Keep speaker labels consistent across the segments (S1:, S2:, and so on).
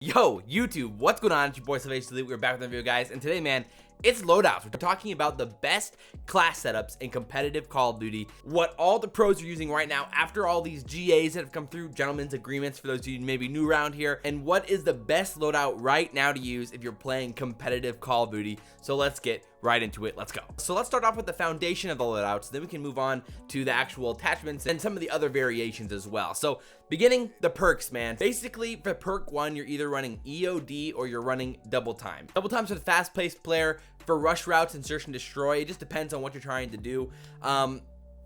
S1: Yo, YouTube, what's going on? It's your boy Faze. We're back with another video, guys, and today, man, it's Loadouts. We're talking about the best class setups in competitive Call of Duty, what all the pros are using right now after all these GAs that have come through, gentlemen's agreements for those of you maybe new around here, and what is the best loadout right now to use if you're playing competitive Call of Duty. So let's get right into it. Let's go. So let's start off with the foundation of the loadouts, then we can move on to the actual attachments and some of the other variations as well. So beginning, the perks, man. Basically for perk 1, you're either running EOD or you're running double time. Double time's for the fast-paced player. For rush routes and search and destroy, it just depends on what you're trying to do.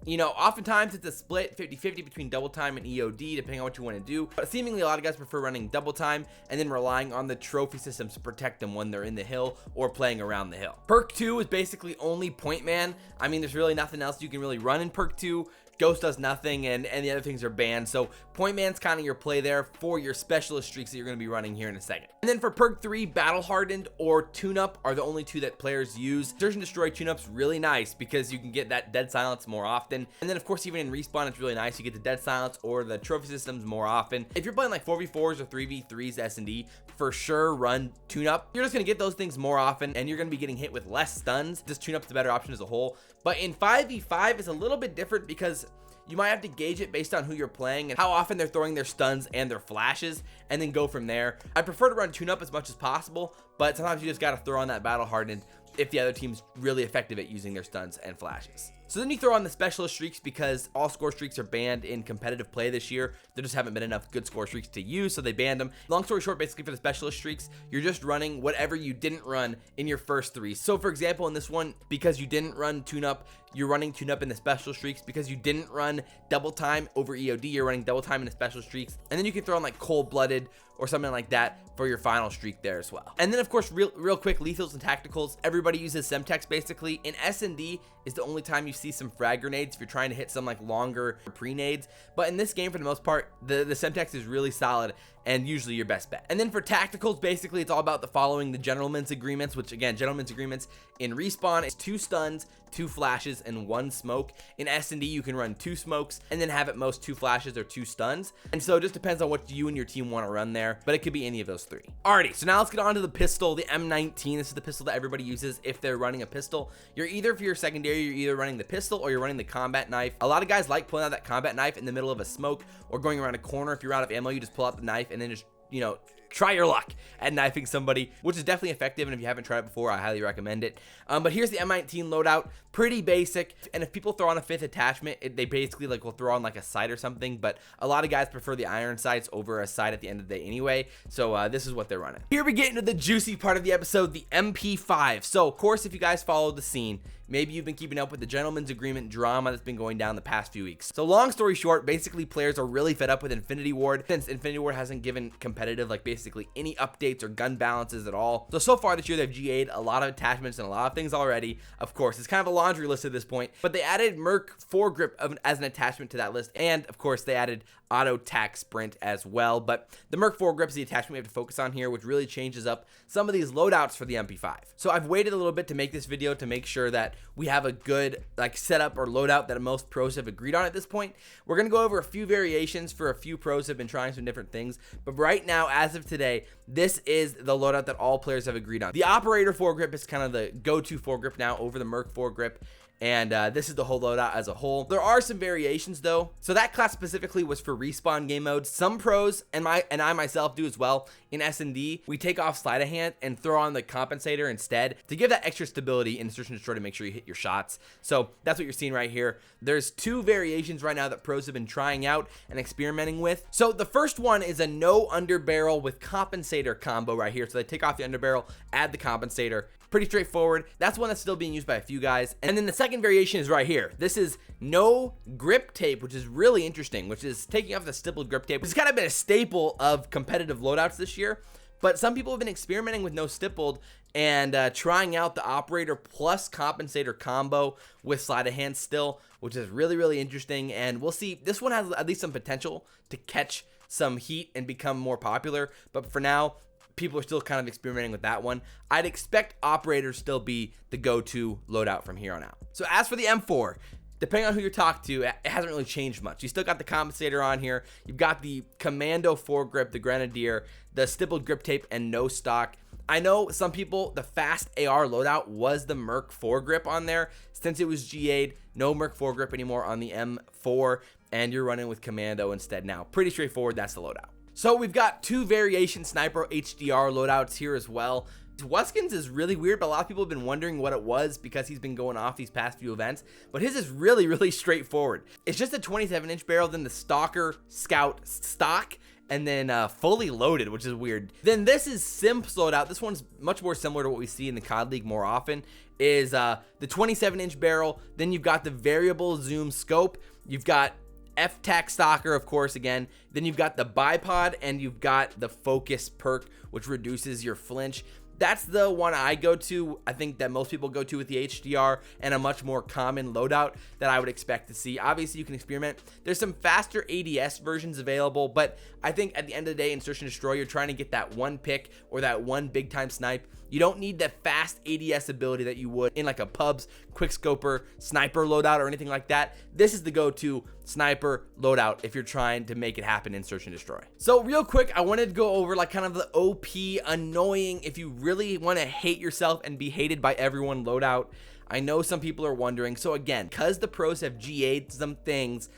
S1: You know, oftentimes it's a split 50-50 between double time and EOD, depending on what you want to do. But seemingly a lot of guys prefer running double time and then relying on the trophy systems to protect them when they're in the hill or playing around the hill. Perk 2 is basically only point man. I mean, there's really nothing else you can really run in perk 2. Ghost does nothing, and the other things are banned. So point man's kind of your play there for your specialist streaks that you're going to be running here in a second. And then for perk 3, battle hardened or tune up are the only two that players use. Search and destroy tune up's really nice because you can get that dead silence more often. And then of course, even in respawn, it's really nice. You get the dead silence or the trophy systems more often. If you're playing like 4v4s or 3v3s S&D, for sure run tune up. You're just going to get those things more often and you're going to be getting hit with less stuns. Just tune up's the better option as a whole. But in 5v5 it's a little bit different because you might have to gauge it based on who you're playing and how often they're throwing their stuns and their flashes, and then go from there. I prefer to run tune up as much as possible, but sometimes you just got to throw on that battle hardened if the other team's really effective at using their stuns and flashes. So then you throw on the specialist streaks because all score streaks are banned in competitive play this year. There just haven't been enough good score streaks to use, so they banned them. Long story short, basically for the specialist streaks, you're just running whatever you didn't run in your first 3. So for example, in this one, because you didn't run tune up, you're running tune up in the special streaks. Because you didn't run double time over EOD, you're running double time in the special streaks. And then you can throw on like cold-blooded or something like that for your final streak there as well. And then of course, real quick, lethals and tacticals. Everybody uses Semtex basically. In S&D is the only time you see some frag grenades if you're trying to hit some like longer pre-nades. But in this game, for the most part, the Semtex is really solid and usually your best bet. And then for tacticals, basically it's all about the following the gentlemen's agreements, which again, gentlemen's agreements in respawn is 2 stuns, 2 flashes, and 1 smoke. In S&D you can run 2 smokes and then have at most 2 flashes or 2 stuns. And so it just depends on what you and your team want to run there, but it could be any of those 3. Alrighty, so now let's get on to the pistol, the M19. This is the pistol that everybody uses if they're running a pistol. You're either, for your secondary, you're either running the pistol or you're running the combat knife. A lot of guys like pulling out that combat knife in the middle of a smoke or going around a corner. If you're out of ammo, you just pull out the knife and then just, you know, try your luck at knifing somebody, which is definitely effective, and if you haven't tried it before, I highly recommend it. But here's the M19 loadout, pretty basic, and if people throw on a 5th attachment, they basically like will throw on like a sight or something, but a lot of guys prefer the iron sights over a sight at the end of the day anyway, so this is what they're running. Here we get into the juicy part of the episode, the MP5. So of course, if you guys followed the scene, maybe you've been keeping up with the gentleman's agreement drama that's been going down the past few weeks. So long story short, basically players are really fed up with Infinity Ward since Infinity Ward hasn't given competitive like basically any updates or gun balances at all. So far this year they've GA'd a lot of attachments and a lot of things already. Of course, it's kind of a laundry list at this point, but they added Merc foregrip as an attachment to that list, and of course they added auto tac sprint as well. But the Merc foregrip is the attachment we have to focus on here, which really changes up some of these loadouts for the MP5. So I've waited a little bit to make this video to make sure that we have a good like setup or loadout that most pros have agreed on at this point. We're gonna go over a few variations for a few pros have been trying some different things, but right now, as of today, this is the loadout that all players have agreed on. The operator foregrip is kind of the go-to foregrip now over the Merc foregrip, and this is the whole loadout as a whole. There are some variations though. So that class specifically was for respawn game modes. Some pros and I myself do as well. In S&D, we take off sleight of hand and throw on the compensator instead to give that extra stability in search and destroy to make sure you hit your shots. So that's what you're seeing right here. There's 2 variations right now that pros have been trying out and experimenting with. So the first one is a no underbarrel with compensator combo right here. So they take off the underbarrel, add the compensator. Pretty straightforward. That's one that's still being used by a few guys. And then the second variation is right here. This is no grip tape, which is really interesting, which is taking off the stippled grip tape, which has kind of been a staple of competitive loadouts this year. But some people have been experimenting with no stippled and trying out the operator plus compensator combo with sleight of hand still, which is really interesting. And we'll see. This one has at least some potential to catch some heat and become more popular. But for now, people are still kind of experimenting with that one. I'd expect operators still be the go-to loadout from here on out. So as for the M4, depending on who you talk to, it hasn't really changed much. You still got the compensator on here. You've got the commando foregrip, the grenadier, the stippled grip tape, and no stock. I know some people, the fast AR loadout was the Merc foregrip on there. Since it was GA'd, no Merc foregrip anymore on the M4, and you're running with commando instead now. Pretty straightforward, that's the loadout. So we've got 2 variation sniper HDR loadouts here as well. Wuskin's is really weird, but a lot of people have been wondering what it was because he's been going off these past few events, but his is really straightforward. It's just a 27-inch barrel, then the Stalker Scout stock, and then fully loaded, which is weird. Then this is Simp's loadout. This one's much more similar to what we see in the CoD League more often, is the 27-inch barrel, then you've got the variable zoom scope, you've got F-Tac Stalker, of course, again, then you've got the bipod, and you've got the focus perk, which reduces your flinch. That's the one I go to. I think that most people go to with the HDR, and a much more common loadout that I would expect to see. Obviously, you can experiment. There's some faster ADS versions available, but I think at the end of the day, in Search and Destroy, you're trying to get that one pick or that one big time snipe. You don't need the fast ADS ability that you would in like a pubs, quickscoper, sniper loadout or anything like that. This is the go-to sniper loadout if you're trying to make it happen in Search and Destroy. So real quick, I wanted to go over like kind of the OP, annoying, if you really want to hate yourself and be hated by everyone loadout. I know some people are wondering. So again, because the pros have GA'd some things,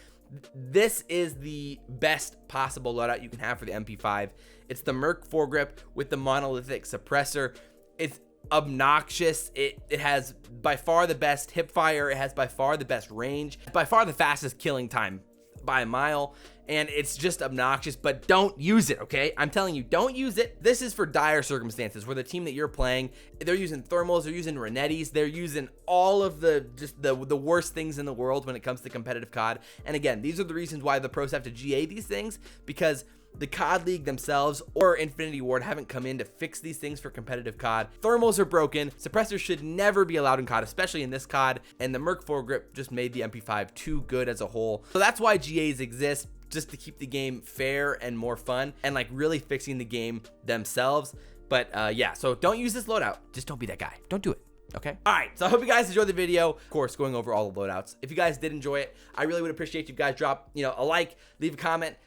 S1: this is the best possible loadout you can have for the MP5. It's the Merc foregrip with the monolithic suppressor. It's obnoxious. It has by far the best hip fire. It has by far the best range, by far the fastest killing time by a mile, and it's just obnoxious. But don't use it, okay? I'm telling you, don't use it. This is for dire circumstances where the team that you're playing, they're using thermals, they're using Renettis, they're using all of the worst things in the world when it comes to competitive COD. And again, these are the reasons why the pros have to GA these things, because the CoD League themselves or Infinity Ward haven't come in to fix these things for competitive COD. Thermals are broken. Suppressors should never be allowed in COD, especially in this COD. And the Merc foregrip just made the MP5 too good as a whole. So that's why GAs exist, just to keep the game fair and more fun and like really fixing the game themselves. But yeah, so don't use this loadout. Just don't be that guy. Don't do it. Okay. All right. So I hope you guys enjoyed the video. Of course, going over all the loadouts. If you guys did enjoy it, I really would appreciate you guys drop, a like, leave a comment.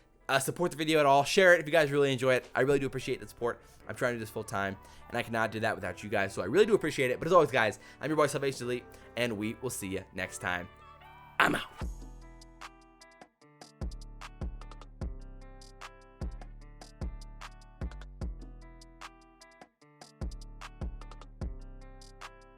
S1: Support the video at all. Share it if you guys really enjoy it. I really do appreciate the support. I'm trying to do this full time, and I cannot do that without you guys. So I really do appreciate it. But as always, guys, I'm your boy, Salvation Elite, and we will see you next time. I'm out.